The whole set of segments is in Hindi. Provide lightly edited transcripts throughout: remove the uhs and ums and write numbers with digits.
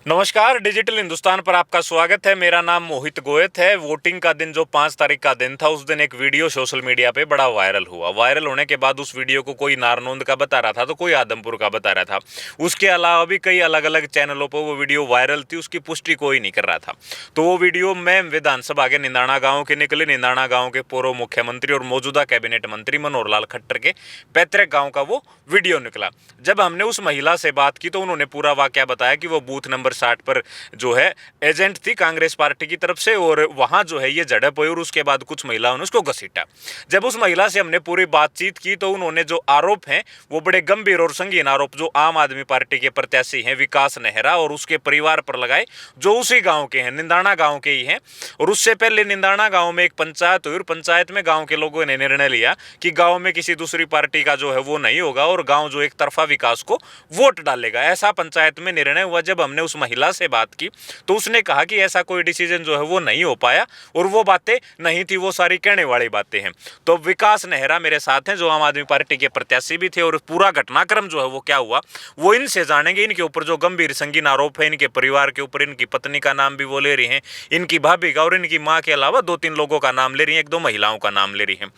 नमस्कार, डिजिटल हिंदुस्तान पर आपका स्वागत है। मेरा नाम मोहित गोयत है। वोटिंग का दिन जो 5 तारीख का दिन था, उस दिन एक वीडियो सोशल मीडिया पे बड़ा वायरल हुआ। वायरल होने के बाद उस वीडियो को कोई नारनौंद का बता रहा था तो कोई आदमपुर का बता रहा था। उसके अलावा भी कई अलग अलग चैनलों पर वो वीडियो वायरल थी, उसकी पुष्टि कोई नहीं कर रहा था। तो वो वीडियो में विधानसभा के निंदाणा गाँव के निकले। निंदाणा गाँव के पूर्व मुख्यमंत्री और मौजूदा कैबिनेट मंत्री मनोहर लाल खट्टर के पैतृक गाँव का वो वीडियो निकला। जब हमने उस महिला से बात की तो उन्होंने पूरा वाकया बताया कि वो बूथ नंबर 60 पर जो है एजेंट थी कांग्रेस पार्टी की तरफ से, और वहां जो है ये झड़प हुई और उसके बाद कुछ महिलाओं ने उसको घसीटा। जब उस महिला से हमने पूरी बातचीत की तो उन्होंने जो आरोप हैं वो बड़े गंभीर और संगीन आरोप जो आम आदमी पार्टी के प्रत्याशी हैं विकास नेहरा और उसके परिवार पर लगाए, जो उसी गांव के हैं, निंदाणा गांव के ही हैं। और उससे पहले निंदाणा गांव में एक पंचायत हुई और पंचायत में गांव के लोगों ने निर्णय लिया कि गांव में किसी दूसरी पार्टी का जो है वो नहीं होगा और गांव जो एक तरफा विकास को वोट डालेगा, ऐसा पंचायत में निर्णय हुआ। जब हमने उस महिला से बात की तो उसने कहा कि ऐसा कोई डिसीजन जो है वो नहीं हो पाया और वो बातें नहीं थी, वो सारी कहने वाली बातें हैं। तो विकास नेहरा मेरे साथ हैं जो आम आदमी पार्टी के प्रत्याशी भी थे, और पूरा घटनाक्रम जो है वो क्या हुआ वो इनसे जानेंगे। इनके ऊपर जो गंभीर संगीन आरोप है, इनके परिवार के ऊपर, इनकी पत्नी का नाम भी वो ले रही हैं, इनकी भाभी का और इनकी माँ के अलावा 2-3 लोगों का नाम ले रही हैं, 1-2 महिलाओं का नाम ले रही हैं।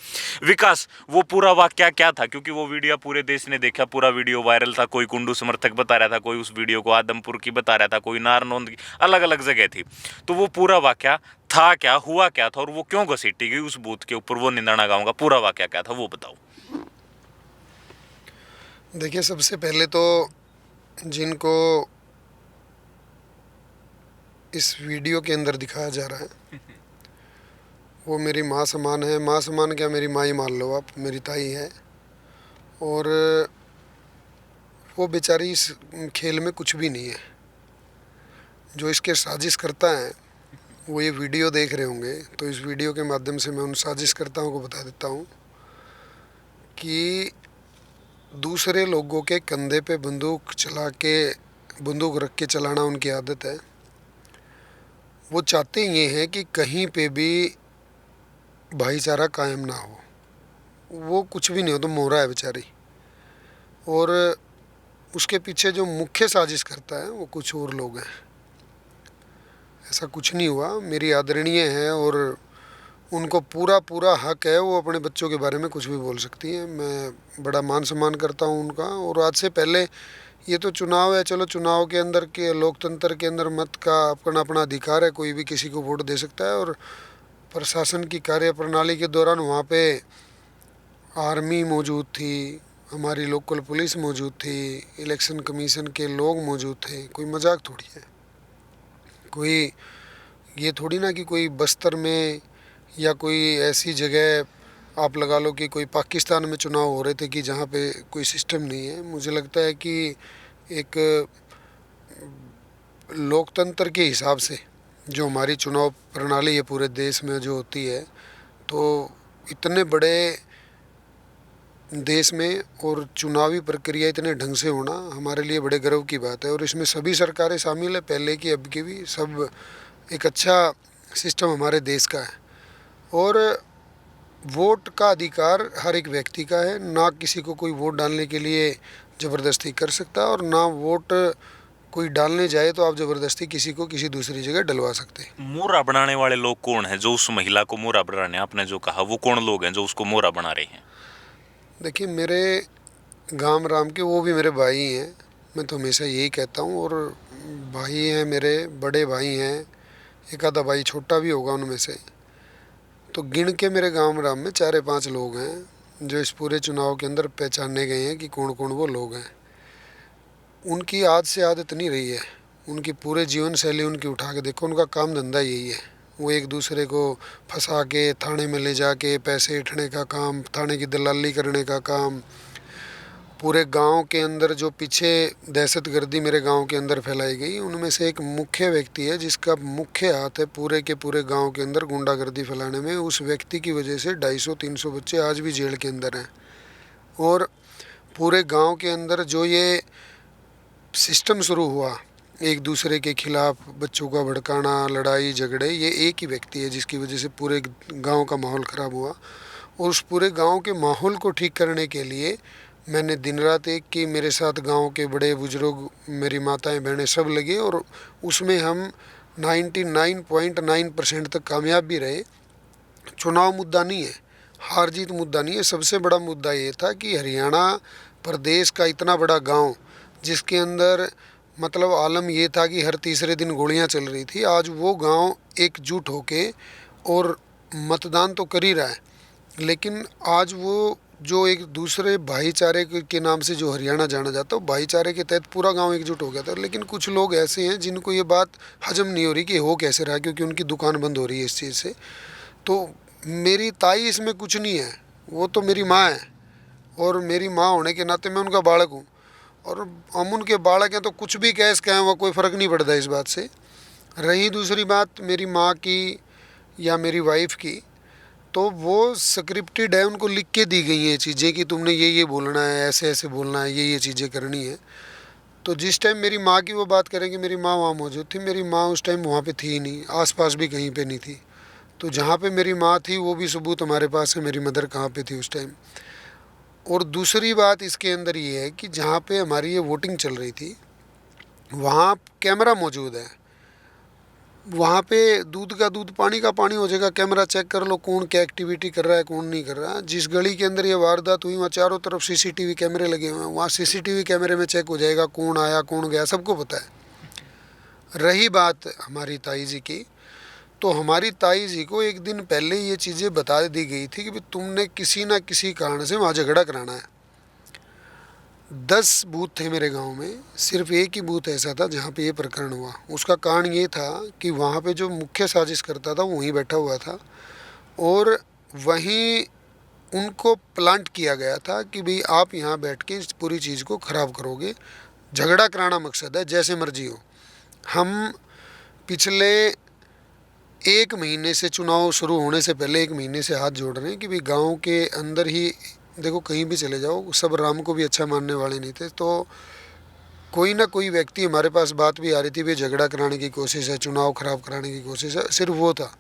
विकास, वो पूरा वाकया क्या था? क्योंकि वो वीडियो पूरे देश ने देखा, पूरा वीडियो वायरल था। कोई कुंडू समर्थक बता रहा था, कोई उस वीडियो को आदमपुर की बता रहा था, कोई नारनौंद की, अलग अलग जगह थी। तो वो पूरा वाकया था क्या, हुआ क्या था और वो क्यों घसीटी गई उस बूथ के ऊपर? वो निंदाणा गांव का पूरा वाकया क्या था वो बताओ। देखिए, सबसे पहले तो जिनको इस वीडियो के अंदर दिखाया जा रहा है वो मेरी माँ समान है। माँ समान क्या, मेरी माँ ही मान लो आप, मेरी ताई है। और वो बेचारी इस खेल में कुछ भी नहीं है। जो इसके साजिश करता है वो ये वीडियो देख रहे होंगे, तो इस वीडियो के माध्यम से मैं उन साजिशकर्ताओं को बता देता हूँ कि दूसरे लोगों के कंधे पे बंदूक रख के चलाना उनकी आदत है। वो चाहते ये हैं कि कहीं पे भी भाईचारा कायम ना हो। वो कुछ भी नहीं हो तो मोहरा है बेचारी। और उसके पीछे जो मुख्य साजिश करता है वो कुछ और लोग हैं। ऐसा कुछ नहीं हुआ। मेरी आदरणीय है और उनको पूरा हक है, वो अपने बच्चों के बारे में कुछ भी बोल सकती हैं। मैं बड़ा मान सम्मान करता हूँ उनका। और आज से पहले, ये तो चुनाव है, चलो चुनाव के अंदर के लोकतंत्र के अंदर मत का अपना अपना अधिकार है, कोई भी किसी को वोट दे सकता है। और प्रशासन की कार्यप्रणाली के दौरान वहाँ पे आर्मी मौजूद थी, हमारी लोकल पुलिस मौजूद थी, इलेक्शन कमीशन के लोग मौजूद थे। कोई मजाक थोड़ी है। कोई ये थोड़ी ना कि कोई बस्तर में या कोई ऐसी जगह आप लगा लो कि कोई पाकिस्तान में चुनाव हो रहे थे कि जहाँ पे कोई सिस्टम नहीं है। मुझे लगता है कि एक लोकतंत्र के हिसाब से जो हमारी चुनाव प्रणाली है पूरे देश में जो होती है, तो इतने बड़े देश में और चुनावी प्रक्रिया इतने ढंग से होना हमारे लिए बड़े गर्व की बात है। और इसमें सभी सरकारें शामिल है, पहले की अब की भी, सब एक अच्छा सिस्टम हमारे देश का है। और वोट का अधिकार हर एक व्यक्ति का है, ना किसी को कोई वोट डालने के लिए ज़बरदस्ती कर सकता है, और ना वोट कोई डालने जाए तो आप ज़बरदस्ती किसी को किसी दूसरी जगह डलवा सकते हैं। मोहरा बनाने वाले लोग कौन है जो उस महिला को मोहरा बनाने, आपने जो कहा, वो कौन लोग हैं जो उसको मोहरा बना रहे हैं? देखिए, मेरे गांव राम के वो भी मेरे भाई हैं। मैं तो हमेशा यही कहता हूँ। और भाई हैं, मेरे बड़े भाई हैं, एक आधा भाई छोटा भी होगा उनमें से। तो गिन के मेरे गांव राम में 4-5 लोग हैं जो इस पूरे चुनाव के अंदर पहचाने गए हैं कि कौन कौन वो लोग हैं। उनकी आज से आदत नहीं रही है, उनकी पूरे जीवन शैली उनकी उठा के देखो, उनका काम धंधा यही है। वो एक दूसरे को फंसा के थाने में ले जाके पैसे ऐंठने का काम, थाने की दलाली करने का काम। पूरे गांव के अंदर जो पीछे दहशतगर्दी मेरे गांव के अंदर फैलाई गई, उनमें से एक मुख्य व्यक्ति है जिसका मुख्य हाथ है पूरे के पूरे गांव के अंदर गुंडागर्दी फैलाने में। उस व्यक्ति की वजह से 250-300 बच्चे आज भी जेल के अंदर हैं। और पूरे गांव के अंदर जो ये सिस्टम शुरू हुआ एक दूसरे के खिलाफ बच्चों का भड़काना, लड़ाई झगड़े, ये एक ही व्यक्ति है जिसकी वजह से पूरे गांव का माहौल ख़राब हुआ। और उस पूरे गांव के माहौल को ठीक करने के लिए मैंने दिन रात एक की, मेरे साथ गांव के बड़े बुजुर्ग, मेरी माताएं बहनें सब लगे और उसमें हम 99.9% तक कामयाब भी रहे। चुनाव मुद्दा नहीं है, हार जीत मुद्दा नहीं है। सबसे बड़ा मुद्दा ये था कि हरियाणा प्रदेश का इतना बड़ा गांव, जिसके अंदर मतलब आलम ये था कि हर तीसरे दिन गोलियां चल रही थी, आज वो गांव एकजुट होके और मतदान तो कर ही रहा है, लेकिन आज वो जो एक दूसरे भाईचारे के नाम से जो हरियाणा जाना जाता है, भाईचारे के तहत पूरा गांव एकजुट हो गया था। लेकिन कुछ लोग ऐसे हैं जिनको ये बात हजम नहीं हो रही कि हो कैसे रहा, क्योंकि उनकी दुकान बंद हो रही है इस चीज़ से। तो मेरी ताई इसमें कुछ नहीं है, वो तो मेरी माँ है और मेरी माँ होने के नाते मैं उनका बालक हूँ, और हम उनके बालक हैं, तो कुछ भी कैस कहें वो कोई फ़र्क नहीं पड़ता इस बात से। रही दूसरी बात मेरी माँ की या मेरी वाइफ की, तो वो स्क्रिप्टेड है, उनको लिख के दी गई हैं चीज़ें कि तुमने ये बोलना है, ऐसे ऐसे बोलना है, ये चीज़ें करनी है। तो जिस टाइम मेरी माँ की वो बात करें कि मेरी माँ वहाँ मौजूद थी, मेरी माँ उस टाइम वहाँ पे थी ही नहीं, आसपास भी कहीं पे नहीं थी। तो जहाँ पे मेरी माँ थी वो भी सबूत हमारे पास है, मेरी मदर कहाँ पे थी उस टाइम। और दूसरी बात इसके अंदर ये है कि जहाँ पे हमारी ये वोटिंग चल रही थी वहाँ कैमरा मौजूद है, वहाँ पे दूध का दूध पानी का पानी हो जाएगा, कैमरा चेक कर लो कौन क्या एक्टिविटी कर रहा है कौन नहीं कर रहा है। जिस गली के अंदर ये वारदात हुई वहाँ चारों तरफ सीसीटीवी कैमरे लगे हुए हैं, वहाँ सीसीटीवी कैमरे में चेक हो जाएगा कौन आया कौन गया, सबको पता है। रही बात हमारी ताई जी की, तो हमारी ताई जी को एक दिन पहले ये चीज़ें बता दी गई थी कि भाई तुमने किसी ना किसी कारण से वहाँ झगड़ा कराना है। 10 बूथ थे मेरे गांव में, सिर्फ एक ही बूथ ऐसा था जहाँ पे ये प्रकरण हुआ। उसका कारण ये था कि वहाँ पे जो मुख्य साजिश करता था वो वहीं बैठा हुआ था और वहीं उनको प्लांट किया गया था कि भाई आप यहाँ बैठ के इस पूरी चीज़ को ख़राब करोगे, झगड़ा कराना मकसद है, जैसे मर्जी हो। हम पिछले 1 महीने से, चुनाव शुरू होने से पहले 1 महीने से हाथ जोड़ रहे हैं कि भाई गांव के अंदर ही देखो, कहीं भी चले जाओ सब राम को भी अच्छा मानने वाले नहीं थे। तो कोई ना कोई व्यक्ति हमारे पास बात भी आ रही थी भाई झगड़ा कराने की कोशिश है, चुनाव खराब कराने की कोशिश है, सिर्फ वो था।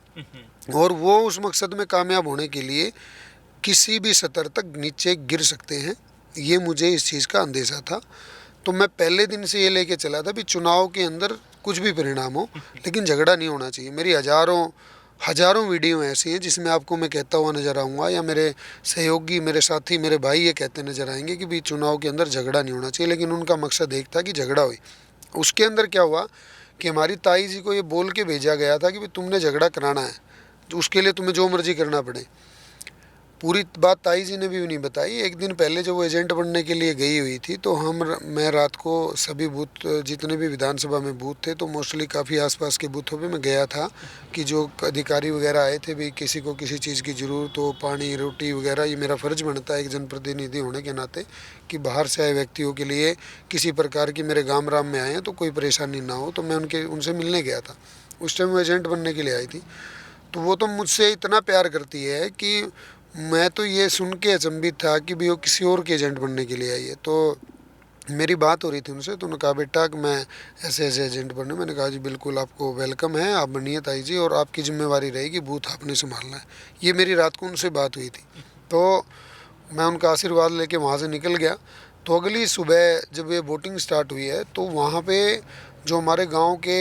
और वो उस मकसद में कामयाब होने के लिए किसी भी स्तर तक नीचे गिर सकते हैं, ये मुझे इस चीज़ का अंदेशा था। तो मैं पहले दिन से ये लेके चला था भी चुनाव के अंदर कुछ भी परिणाम हो लेकिन झगड़ा नहीं होना चाहिए। मेरी हज़ारों वीडियो ऐसी हैं जिसमें आपको मैं कहता हुआ नज़र आऊँगा, या मेरे सहयोगी, मेरे साथी, मेरे भाई ये कहते नज़र आएंगे कि भाई चुनाव के अंदर झगड़ा नहीं होना चाहिए, लेकिन उनका मकसद एक था कि झगड़ा हो। उसके अंदर क्या हुआ कि हमारी ताई जी को ये बोल के भेजा गया था कि भाई तुमने झगड़ा कराना है, तो उसके लिए तुम्हें जो मर्जी करना पड़े। पूरी बात ताई जी ने भी नहीं बताई। एक दिन पहले जब वो एजेंट बनने के लिए गई हुई थी, तो मैं रात को सभी बूथ, जितने भी विधानसभा में बूथ थे, तो मोस्टली काफ़ी आसपास के बूथों पे मैं गया था कि जो अधिकारी वगैरह आए थे, भी किसी को किसी चीज़ की ज़रूरत हो, पानी रोटी वगैरह, ये मेरा फ़र्ज़ बनता है एक जनप्रतिनिधि होने के नाते कि बाहर से आए व्यक्तियों के लिए किसी प्रकार की, मेरे गाँव राम में आए हैं तो कोई परेशानी ना हो। तो मैं उनसे मिलने गया था। उस टाइम वो एजेंट बनने के लिए आई थी। तो वो तो मुझसे इतना प्यार करती है कि मैं तो ये सुन के अचंभित था कि भी वो किसी और के एजेंट बनने के लिए आई है। तो मेरी बात हो रही थी उनसे, तो उन्होंने कहा बेटा कि मैं ऐसे ऐसे एजेंट बनने। मैंने कहा जी बिल्कुल, आपको वेलकम है, आप बनिए ताई जी, और आपकी जिम्मेवारी रहेगी, बूथ आपने संभालना है। ये मेरी रात को उनसे बात हुई थी। तो मैं उनका आशीर्वाद लेके वहाँ से निकल गया। तो अगली सुबह जब ये वोटिंग स्टार्ट हुई है, तो वहाँ पे जो हमारे गाँव के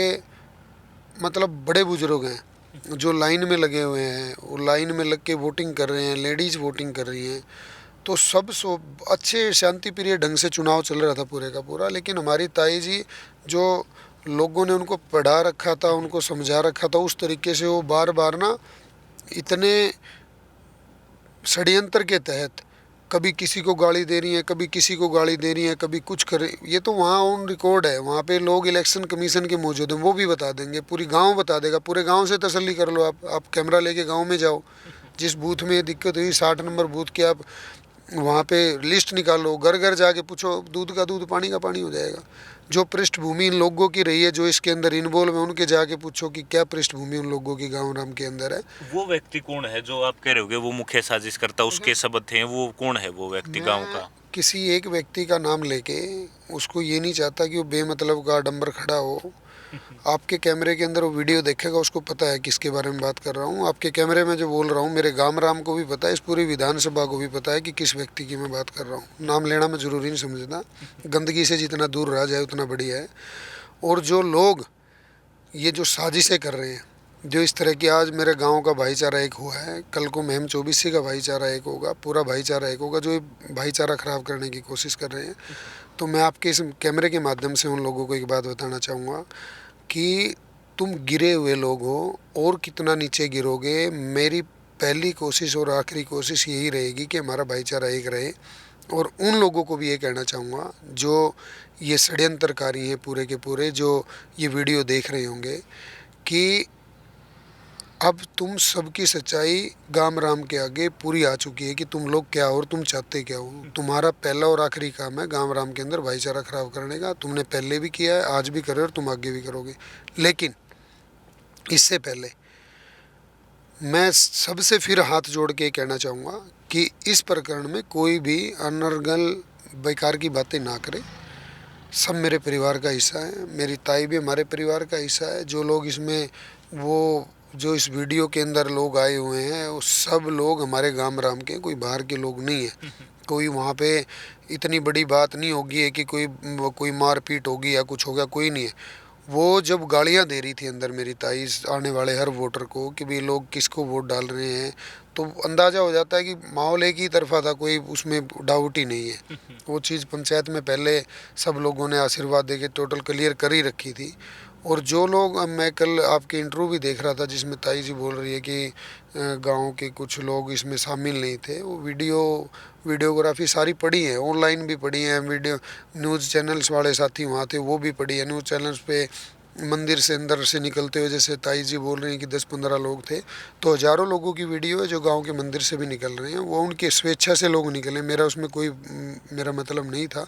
मतलब बड़े बुजुर्ग हैं जो लाइन में लगे हुए हैं, वो लाइन में लग के वोटिंग कर रहे हैं, लेडीज़ वोटिंग कर रही हैं। तो सब अच्छे शांति प्रिय ढंग से चुनाव चल रहा था पूरे का पूरा। लेकिन हमारी ताई जी, जो लोगों ने उनको पढ़ा रखा था, उनको समझा रखा था, उस तरीके से वो बार बार ना इतने षड्यंत्र के तहत कभी किसी को गाली दे रही हैं, कभी किसी को गाली दे रही हैं, कभी कुछ कर, ये तो वहाँ ऑन रिकॉर्ड है। वहाँ पे लोग इलेक्शन कमीशन के मौजूद हैं, वो भी बता देंगे, पूरी गांव बता देगा। पूरे गांव से तसल्ली कर लो, आप कैमरा लेके गांव में जाओ, जिस बूथ में दिक्कत हुई 60 नंबर बूथ की, आप वहाँ पे लिस्ट निकालो, घर घर जाके पूछो, दूध का दूध पानी का पानी हो जाएगा। जो पृष्ठभूमि इन लोगों की रही है, जो इसके अंदर इन्वॉल्व है, उनके जाके पूछो कि क्या पृष्ठभूमि उन लोगों की गाँव राम के अंदर है। वो व्यक्ति कौन है जो आप कह रहे होगे वो मुख्य साजिश करता, उसके शब्द थे, वो कौन है वो व्यक्ति गांव का? किसी एक व्यक्ति का नाम लेके उसको ये नहीं चाहता कि वो बेमतलब का आडंबर खड़ा हो, आपके कैमरे के अंदर वो वीडियो देखेगा, उसको पता है किसके बारे में बात कर रहा हूँ। आपके कैमरे में जो बोल रहा हूँ मेरे गाम राम को भी पता है, इस पूरी विधानसभा को भी पता है कि किस व्यक्ति की मैं बात कर रहा हूँ। नाम लेना मैं ज़रूरी नहीं समझता, गंदगी से जितना दूर रहा जाए उतना बढ़िया है। और जो लोग ये जो साजिशें कर रहे हैं, जो इस तरह की, आज मेरे गांव का भाईचारा एक हुआ है, कल को महम चौबीसी का भाईचारा एक होगा, पूरा भाईचारा एक होगा, जो ये भाईचारा ख़राब करने की कोशिश कर रहे हैं। तो मैं आपके इस कैमरे के माध्यम से उन लोगों को एक बात बताना चाहूँगा कि तुम गिरे हुए लोग हो, और कितना नीचे गिरोगे। मेरी पहली कोशिश और आखिरी कोशिश यही रहेगी कि हमारा भाईचारा एक रहे। और उन लोगों को भी ये कहना चाहूँगा जो ये षड्यंत्रकारी हैं पूरे के पूरे, जो ये वीडियो देख रहे होंगे, कि अब तुम सबकी सच्चाई गाम राम के आगे पूरी आ चुकी है कि तुम लोग क्या हो और तुम चाहते क्या हो। तुम्हारा पहला और आखिरी काम है गाम राम के अंदर भाईचारा खराब करने का। तुमने पहले भी किया है, आज भी कर रहे हो और तुम आगे भी करोगे। लेकिन इससे पहले मैं सबसे फिर हाथ जोड़ के कहना चाहूँगा कि इस प्रकरण में कोई भी अनर्गल बेकार की बातें ना करे। सब मेरे परिवार का हिस्सा है, मेरी ताई भी हमारे परिवार का हिस्सा है। जो लोग इसमें, वो जो इस वीडियो के अंदर लोग आए हुए हैं, वो सब लोग हमारे गाम राम के, कोई बाहर के लोग नहीं है। कोई वहाँ पे इतनी बड़ी बात नहीं होगी है कि कोई मारपीट होगी या कुछ हो गया, कोई नहीं है। वो जब गालियाँ दे रही थी अंदर मेरी ताई आने वाले हर वोटर को कि भाई लोग किसको वोट डाल रहे हैं, तो अंदाज़ा हो जाता है कि माहौल एक ही तरफा था, कोई उसमें डाउट ही नहीं है। वो चीज़ पंचायत में पहले सब लोगों ने आशीर्वाद दे के टोटल क्लियर कर ही रखी थी। और जो लोग, अब मैं कल आपके इंटरव्यू भी देख रहा था जिसमें ताई जी बोल रही है कि गांव के कुछ लोग इसमें शामिल नहीं थे, वो वीडियोग्राफी सारी पड़ी है, ऑनलाइन भी पड़ी है, वीडियो न्यूज़ चैनल्स वाले साथी वहाँ थे वो भी पड़ी है। न्यूज़ चैनल्स पे मंदिर से अंदर से निकलते हुए, जैसे ताई जी बोल रही हैं कि 10-15 लोग थे, तो हज़ारों लोगों की वीडियो है जो गांव के मंदिर से भी निकल रहे हैं। वो उनकी स्वेच्छा से लोग निकले, मेरा उसमें कोई मेरा मतलब नहीं था।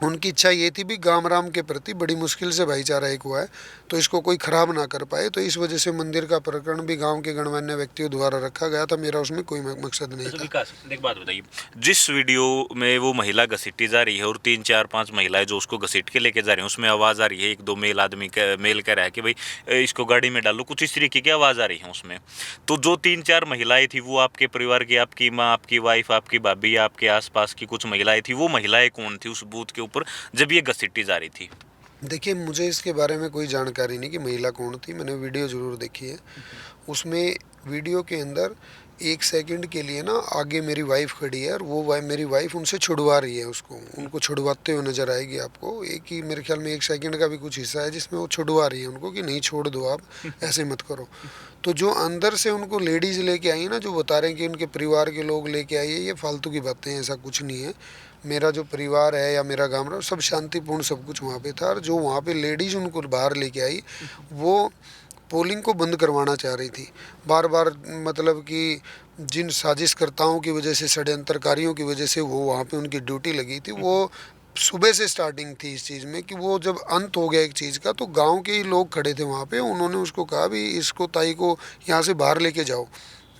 उनकी इच्छा ये थी भी गाम राम के प्रति बड़ी मुश्किल से भाईचारा एक हुआ है, तो इसको कोई ख़राब ना कर पाए, तो इस वजह से मंदिर का प्रकरण भी गांव के गणमान्य व्यक्तियों द्वारा रखा गया था। मेरा उसमें कोई मकसद नहीं था। विकास, एक बात बताइए, जिस वीडियो में वो महिला घसीटी जा रही है और 3-4-5 महिलाएं जो उसको घसीट के लेके जा रही हैं, उसमें आवाज़ आ रही है, 1-2 मेल कह रहा है कि भाई इसको गाड़ी में डालो, कुछ इस तरीके की आवाज़ आ रही है उसमें। तो जो 3-4 महिलाएं थी वो आपके परिवार की, आपकी माँ, आपकी वाइफ, आपकी भाभी, आपके आसपास की कुछ महिलाएं थी, वो महिलाएं कौन थी उस बूथ के ऊपर जब ये घसीटी जा रही थी? देखिए, मुझे इसके बारे में कोई जानकारी नहीं कि महिला कौन थी, मैंने वीडियो ज़रूर देखी है। उसमें वीडियो के अंदर 1 सेकंड के लिए ना आगे मेरी वाइफ खड़ी है, और वो मेरी वाइफ उनसे छुड़वा रही है, उनको छुड़वाते हुए नज़र आएगी आपको। एक ही मेरे ख्याल में 1 सेकंड का भी कुछ हिस्सा है जिसमें वो छुड़वा रही है उनको कि नहीं छोड़ दो आप, ऐसे मत करो। तो जो अंदर से उनको लेडीज़ लेके आई है ना, जो बता रहे हैं कि उनके परिवार के लोग लेके आई है, ये फालतू की बातें हैं, ऐसा कुछ नहीं है। मेरा जो परिवार है या मेरा गाँव रहा, सब शांतिपूर्ण सब कुछ वहाँ पे था। और जो वहाँ पे लेडीज़ उनको बाहर लेके आई, वो पोलिंग को बंद करवाना चाह रही थी बार बार। मतलब कि जिन साजिशकर्ताओं की वजह से, षड्यंत्रकारियों की वजह से वो वहाँ पे उनकी ड्यूटी लगी थी, वो सुबह से स्टार्टिंग थी इस चीज़ में कि वो जब अंत हो गया एक चीज़ का, तो गांव के ही लोग खड़े थे वहाँ पे, उन्होंने उसको कहा भी इसको, ताई को यहाँ से बाहर लेके जाओ।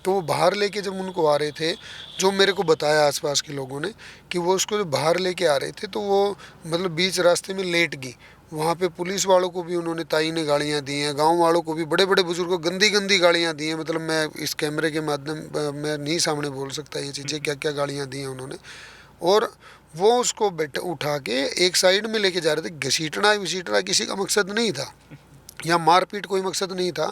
तो वो बाहर लेके जब उनको आ रहे थे, जो मेरे को बताया आसपास के लोगों ने कि वो उसको जब बाहर लेके आ रहे थे, तो वो मतलब बीच रास्ते में लेट गई। वहाँ पे पुलिस वालों को भी उन्होंने, ताई ने गालियाँ दी हैं, गांव वालों को भी, बड़े बड़े बुजुर्गों को गंदी गंदी गालियाँ दी हैं। मतलब मैं इस कैमरे के माध्यम मैं नहीं सामने बोल सकता ये चीज़ें, क्या क्या गालियाँ दी हैं उन्होंने। और वो उसको उठा के एक साइड में लेके जा रहे थे। घसीटना किसी का मकसद नहीं था, या मारपीट कोई मकसद नहीं था।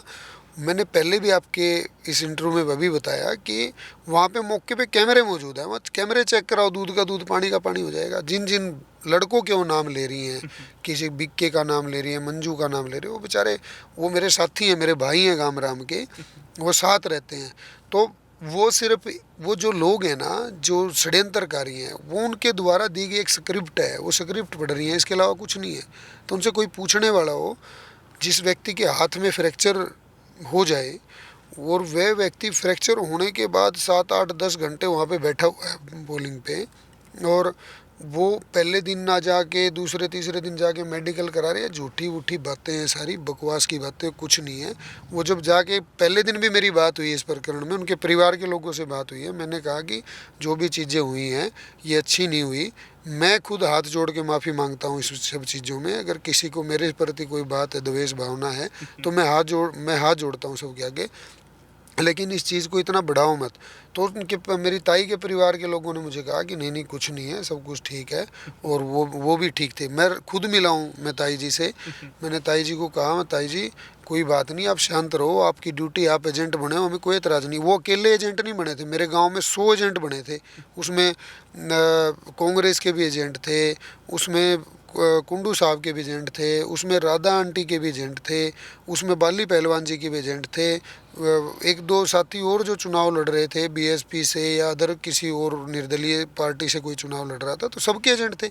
मैंने पहले भी आपके इस इंटरव्यू में भी बताया कि वहाँ पे मौके पे कैमरे मौजूद है, वहाँ कैमरे चेक कराओ, दूध का दूध पानी का पानी हो जाएगा। जिन जिन लड़कों के वो नाम ले रही हैं, किसी बिक्के का नाम ले रही है, मंजू का नाम ले रही है, वो बेचारे, वो मेरे साथी हैं, मेरे भाई हैं गाम राम के, वो साथ रहते हैं। तो वो सिर्फ वो जो लोग हैं ना, जो षड्यंत्रकारी हैं, वो उनके द्वारा दी गई एक स्क्रिप्ट है, वो स्क्रिप्ट पढ़ रही हैं, इसके अलावा कुछ नहीं है। तो उनसे कोई पूछने वाला हो, जिस व्यक्ति के हाथ में फ्रैक्चर हो जाए, और वह व्यक्ति फ्रैक्चर होने के बाद 7-8-10 घंटे वहाँ पे बैठा हुआ है पोलिंग पे, और वो पहले दिन ना जाके दूसरे तीसरे दिन जाके मेडिकल करा रहे हैं। झूठी वूठी बातें हैं, सारी बकवास की बातें, कुछ नहीं है। वो जब जाके पहले दिन भी मेरी बात हुई इस प्रकरण में, उनके परिवार के लोगों से बात हुई है। मैंने कहा कि जो भी चीज़ें हुई हैं ये अच्छी नहीं हुई। मैं खुद हाथ जोड़ के माफ़ी मांगता हूँ इस सब चीज़ों में। अगर किसी को मेरे प्रति कोई बात है, द्वेष भावना है, तो मैं हाथ जोड़ता हूँ सबके आगे, लेकिन इस चीज़ को इतना बढ़ाओ मत। तो मेरी ताई के परिवार के लोगों ने मुझे कहा कि नहीं नहीं कुछ नहीं है, सब कुछ ठीक है। और वो भी ठीक थे। मैं खुद मिला हूँ मैं ताई जी से। मैंने ताई जी को कहा, मैं ताई जी कोई बात नहीं, आप शांत रहो, आपकी ड्यूटी, आप एजेंट बने हो, हमें कोई एतराज़ नहीं। वो अकेले एजेंट नहीं बने थे, मेरे गांव में 100 एजेंट बने थे। उसमें कांग्रेस के भी एजेंट थे, उसमें कुंडू साहब के भी एजेंट थे, उसमें राधा आंटी के भी एजेंट थे, उसमें बाली पहलवान जी के भी एजेंट थे। एक दो साथी और जो चुनाव लड़ रहे थे बीएसपी से या अदर किसी और निर्दलीय पार्टी से कोई चुनाव लड़ रहा था, तो सबके एजेंट थे।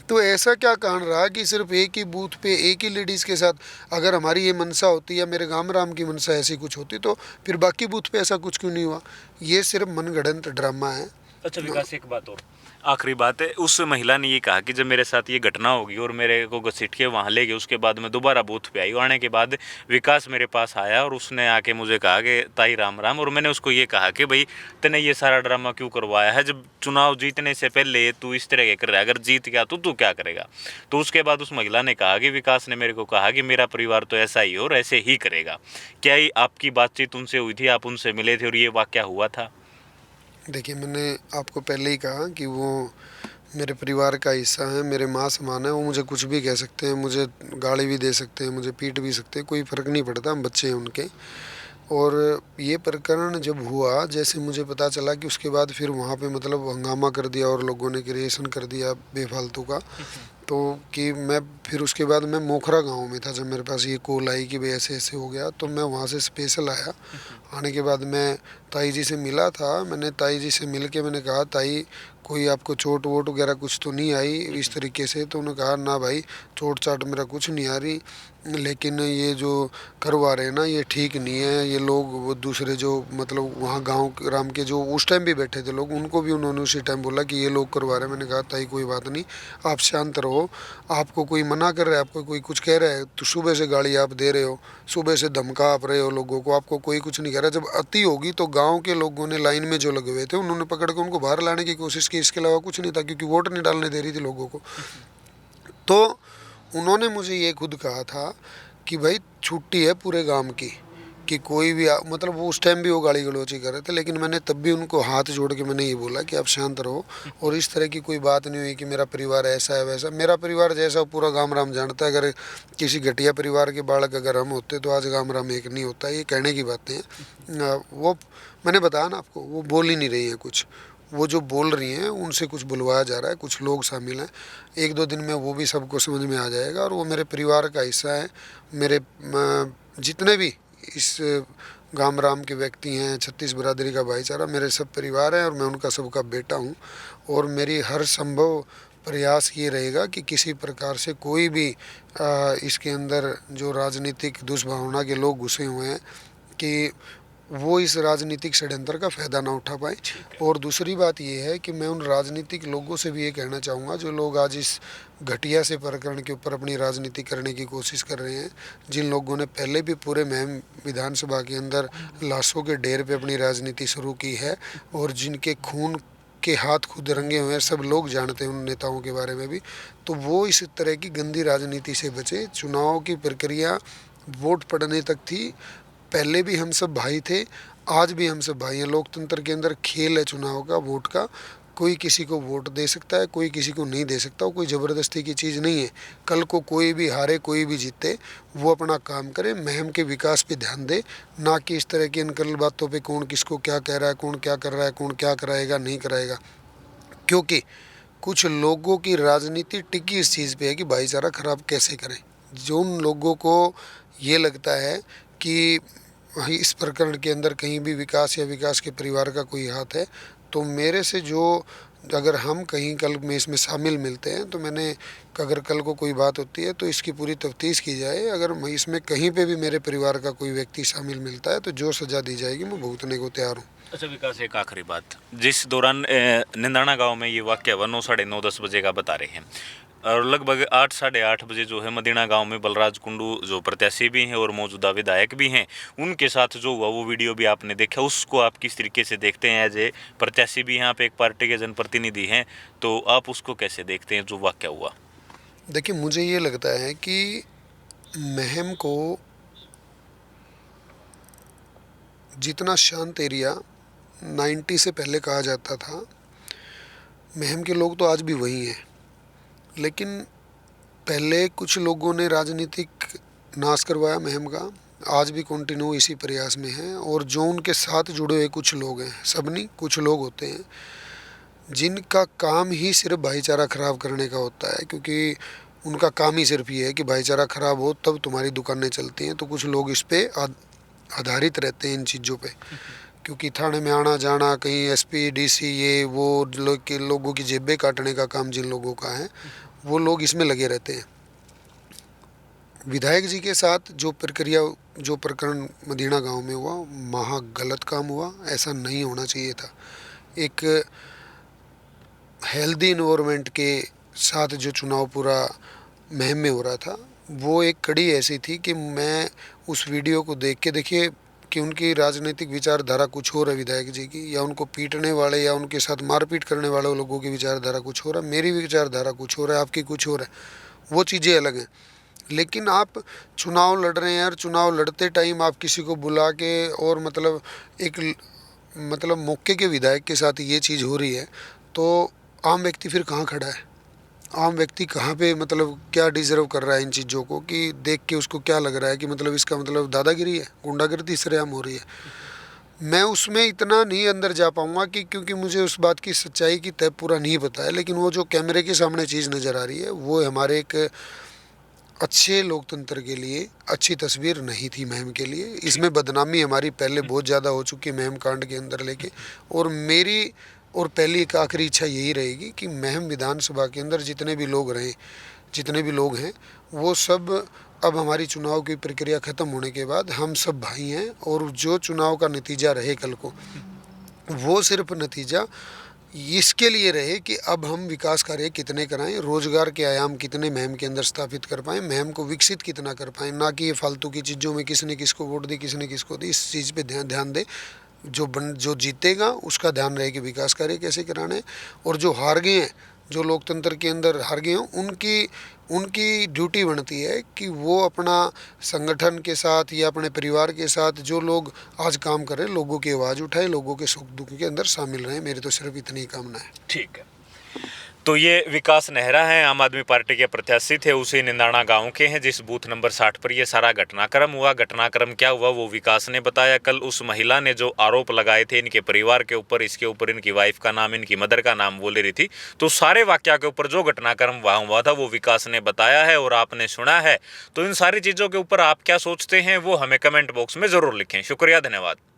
तो ऐसा क्या कारण रहा कि सिर्फ एक ही बूथ पे एक ही लेडीज़ के साथ, अगर हमारी ये मनसा होती या मेरे गांव राम की मनसा ऐसी कुछ होती, तो फिर बाकी बूथ पे ऐसा कुछ क्यों नहीं हुआ? ये सिर्फ मनगढ़ंत ड्रामा है। अच्छा विकास, एक बात और, आखिरी बात है। उस महिला ने ये कहा कि जब मेरे साथ ये घटना होगी और मेरे को घसीट के वहाँ ले गए, उसके बाद मैं दोबारा बूथ पे आई। आने के बाद विकास मेरे पास आया और उसने आके मुझे कहा कि ताई राम राम। और मैंने उसको ये कहा कि भाई तूने ये सारा ड्रामा क्यों करवाया है? जब चुनाव जीतने से पहले तू इस तरह के कर रहा है, अगर जीत गया तो तू क्या करेगा? तो उसके बाद उस महिला ने कहा कि विकास ने मेरे को कहा कि मेरा परिवार तो ऐसा ही और ऐसे ही करेगा। क्या ही आपकी बातचीत उनसे हुई थी? आप उनसे मिले थे और ये वाकया हुआ था? देखिए, मैंने आपको पहले ही कहा कि वो मेरे परिवार का हिस्सा है, मेरे माँ समान है। वो मुझे कुछ भी कह सकते हैं, मुझे गाली भी दे सकते हैं, मुझे पीट भी सकते हैं, कोई फ़र्क नहीं पड़ता, हम बच्चे हैं उनके। और ये प्रकरण जब हुआ, जैसे मुझे पता चला कि उसके बाद फिर वहाँ पे मतलब हंगामा कर दिया और लोगों ने क्रिएशन कर दिया बेफालतू का। तो कि मैं फिर उसके बाद मैं मोखरा गांव में था जब मेरे पास ये कॉल आई कि भाई ऐसे ऐसे हो गया। तो मैं वहाँ से स्पेशल आया। आने के बाद मैं ताई जी से मिला था। मैंने ताई जी से मिल के मैंने कहा, ताई कोई आपको चोट वोट वगैरह कुछ तो नहीं आई इस तरीके से? तो उन्होंने कहा, ना भाई चोट चाट मेरा कुछ नहीं आ रही, लेकिन ये जो करवा रहे हैं ना ये ठीक नहीं है। ये लोग वो दूसरे जो मतलब वहाँ गांव राम के जो उस टाइम भी बैठे थे लोग, उनको भी उन्होंने उसी टाइम बोला कि ये लोग करवा रहे हैं। मैंने कहा, ताई कोई बात नहीं, आप शांत रहो। आपको कोई मना कर रहा है, आपको कोई कुछ कह रहा है, तो सुबह से गाली आप दे रहे हो, सुबह से धमका आप रहे हो लोगों को, आपको कोई कुछ नहीं कह रहा। जब अति होगी तो गांव के लोगों ने लाइन में जो लगे हुए थे उन्होंने पकड़ के उनको बाहर लाने की कोशिश की, इसके अलावा कुछ नहीं था, क्योंकि वोट नहीं डालने दे रही थी लोगों को। तो उन्होंने मुझे ये खुद कहा था कि भाई छुट्टी है पूरे गांव की, कि कोई भी मतलब वो उस टाइम भी वो गाली गलौची कर रहे थे, लेकिन मैंने तब भी उनको हाथ जोड़ के मैंने ये बोला कि आप शांत रहो। और इस तरह की कोई बात नहीं हुई कि मेरा परिवार ऐसा है वैसा। मेरा परिवार जैसा पूरा गांव राम जानता है। अगर किसी घटिया परिवार के बालक अगर हम होते तो आज गांव राम एक नहीं होता। ये कहने की बातें हैं। वो मैंने बताया ना आपको, वो बोल ही नहीं रही हैं कुछ। वो जो बोल रही हैं उनसे कुछ बुलवाया जा रहा है, कुछ लोग शामिल हैं। एक दो दिन में वो भी सबको समझ में आ जाएगा। और वो मेरे परिवार का हिस्सा है। मेरे जितने भी इस गाम राम के व्यक्ति हैं, छत्तीस बिरादरी का भाईचारा, मेरे सब परिवार हैं और मैं उनका सबका बेटा हूँ। और मेरी हर संभव प्रयास ये रहेगा कि किसी प्रकार से कोई भी इसके अंदर जो राजनीतिक दुष्भावना के लोग घुसे हुए हैं कि वो इस राजनीतिक षड्यंत्र का फ़ायदा ना उठा पाए। और दूसरी बात ये है कि मैं उन राजनीतिक लोगों से भी ये कहना चाहूँगा जो लोग आज इस घटिया से प्रकरण के ऊपर अपनी राजनीति करने की कोशिश कर रहे हैं, जिन लोगों ने पहले भी पूरे महम विधानसभा के अंदर लाशों के ढेर पे अपनी राजनीति शुरू की है और जिनके खून के हाथ खुद रंगे हुए हैं, सब लोग जानते हैं उन नेताओं के बारे में भी, तो वो इस तरह की गंदी राजनीति से बचे। चुनाव की प्रक्रिया वोट पड़ने तक थी, पहले भी हम सब भाई थे, आज भी हम सब भाई हैं। लोकतंत्र के अंदर खेल है चुनाव का, वोट का। कोई किसी को वोट दे सकता है, कोई किसी को नहीं दे सकता। कोई ज़बरदस्ती की चीज़ नहीं है। कल को कोई भी हारे कोई भी जीते, वो अपना काम करे, महम के विकास पे ध्यान दे, ना कि इस तरह की अनकल बातों पे कौन किसको क्या कह रहा है, कौन क्या कर रहा है, कौन क्या कराएगा नहीं कराएगा। क्योंकि कुछ लोगों की राजनीति टिकी इस चीज़ पे है कि भाईचारा खराब कैसे करें। जो उन लोगों को ये लगता है कि इस प्रकरण के अंदर कहीं भी विकास या विकास के परिवार का कोई हाथ है, तो मेरे से जो अगर हम कहीं कल में इसमें शामिल मिलते हैं तो मैंने अगर कल को कोई बात होती है तो इसकी पूरी तफ्तीश की जाए। अगर मैं इसमें कहीं पे भी मेरे परिवार का कोई व्यक्ति शामिल मिलता है तो जो सज़ा दी जाएगी मैं भुगतने को तैयार हूँ। अच्छा विकास, एक आखिरी बात, जिस दौरान निंदाना गांव में ये वाक्य हुआ 9, साढ़े 9, 10 बजे का बता रहे हैं, और लगभग 8, साढ़े 8 बजे जो है मदीना गांव में बलराज कुंडू जो प्रत्याशी भी हैं और मौजूदा विधायक भी हैं, उनके साथ जो हुआ वो वीडियो भी आपने देखा, उसको आप किस तरीके से देखते हैं? एज ए प्रत्याशी भी यहाँ पे एक पार्टी के जनप्रतिनिधि हैं, तो आप उसको कैसे देखते हैं जो वाक्य हुआ? देखिए, मुझे ये लगता है कि महम को जितना शांत एरिया 90 से पहले कहा जाता था, महम के लोग तो आज भी वही हैं। लेकिन पहले कुछ लोगों ने राजनीतिक नाश करवाया महम का, आज भी कंटिन्यू इसी प्रयास में हैं। और जो उनके साथ जुड़े हुए कुछ लोग हैं, सब नहीं, कुछ लोग होते हैं जिनका काम ही सिर्फ भाईचारा ख़राब करने का होता है, क्योंकि उनका काम ही सिर्फ ये है कि भाईचारा ख़राब हो तब तुम्हारी दुकानें चलती हैं। तो कुछ लोग इस पे आधारित रहते हैं, इन चीज़ों पे, क्योंकि थाने में आना जाना, कहीं एसपी डीसी, ये वो लोगों की जेबें काटने का काम जिन लोगों का है, वो लोग इसमें लगे रहते हैं। विधायक जी के साथ जो प्रक्रिया, जो प्रकरण मदीना गांव में हुआ, महा गलत काम हुआ, ऐसा नहीं होना चाहिए था। एक हेल्दी इन्वायरमेंट के साथ जो चुनाव पूरा महम में हो रहा था, वो एक कड़ी ऐसी थी कि मैं उस वीडियो को देख के, देखिए कि उनकी राजनीतिक विचारधारा कुछ और है विधायक जी की, या उनको पीटने वाले या उनके साथ मारपीट करने वाले लोगों की विचारधारा कुछ और है, मेरी विचारधारा कुछ और है, आपकी कुछ और है, वो चीज़ें अलग हैं। लेकिन आप चुनाव लड़ रहे हैं और चुनाव लड़ते टाइम आप किसी को बुला के और मतलब एक मतलब मौके के विधायक के साथ ये चीज़ हो रही है, तो आम व्यक्ति फिर कहाँ खड़ा है? आम व्यक्ति कहाँ पे मतलब क्या डिजर्व कर रहा है इन चीज़ों को, कि देख के उसको क्या लग रहा है कि मतलब इसका मतलब दादागिरी है, गुंडागर्दी सरेआम हो रही है। मैं उसमें इतना नहीं अंदर जा पाऊँगा कि, क्योंकि मुझे उस बात की सच्चाई की तय पूरा नहीं पता है। लेकिन वो जो कैमरे के सामने चीज़ नज़र आ रही है, वो हमारे एक अच्छे लोकतंत्र के लिए अच्छी तस्वीर नहीं थी महम के लिए। इसमें बदनामी हमारी पहले बहुत ज़्यादा हो चुकी है महम कांड के अंदर लेके, और मेरी और पहली एक आखिरी इच्छा यही रहेगी कि महम विधानसभा के अंदर जितने भी लोग रहे, जितने भी लोग हैं, वो सब अब हमारी चुनाव की प्रक्रिया ख़त्म होने के बाद हम सब भाई हैं। और जो चुनाव का नतीजा रहे कल को, वो सिर्फ नतीजा इसके लिए रहे कि अब हम विकास कार्य कितने कराएं, रोजगार के आयाम कितने महम के अंदर स्थापित कर पाएं, महम को विकसित कितना कर पाएं, ना कि ये फालतू की चीज़ों में किसने किसको वोट दी, किसने किसको दी। इस चीज़ पे ध्यान दे। जो जीतेगा उसका ध्यान रहे कि विकास कार्य कैसे कराने, और जो हार गए हैं, जो लोकतंत्र के अंदर हार गए हैं, उनकी उनकी ड्यूटी बनती है कि वो अपना संगठन के साथ या अपने परिवार के साथ जो लोग आज काम कर रहे हैं, लोगों की आवाज़ उठाए, लोगों के सुख दुख के अंदर शामिल रहें। मेरी तो सिर्फ इतनी ही कामना है। ठीक है। तो ये विकास नेहरा हैं, आम आदमी पार्टी के प्रत्याशी थे, उसी निंदाना गांव के हैं, जिस बूथ नंबर 60 पर ये सारा घटनाक्रम हुआ। घटनाक्रम क्या हुआ वो विकास ने बताया। कल उस महिला ने जो आरोप लगाए थे इनके परिवार के ऊपर, इसके ऊपर इनकी वाइफ का नाम, इनकी मदर का नाम वो ले रही थी, तो सारे वाक्या के ऊपर जो घटनाक्रम वहाँ हुआ था वो विकास ने बताया है और आपने सुना है। तो इन सारी चीज़ों के ऊपर आप क्या सोचते हैं वो हमें कमेंट बॉक्स में ज़रूर लिखें। शुक्रिया, धन्यवाद।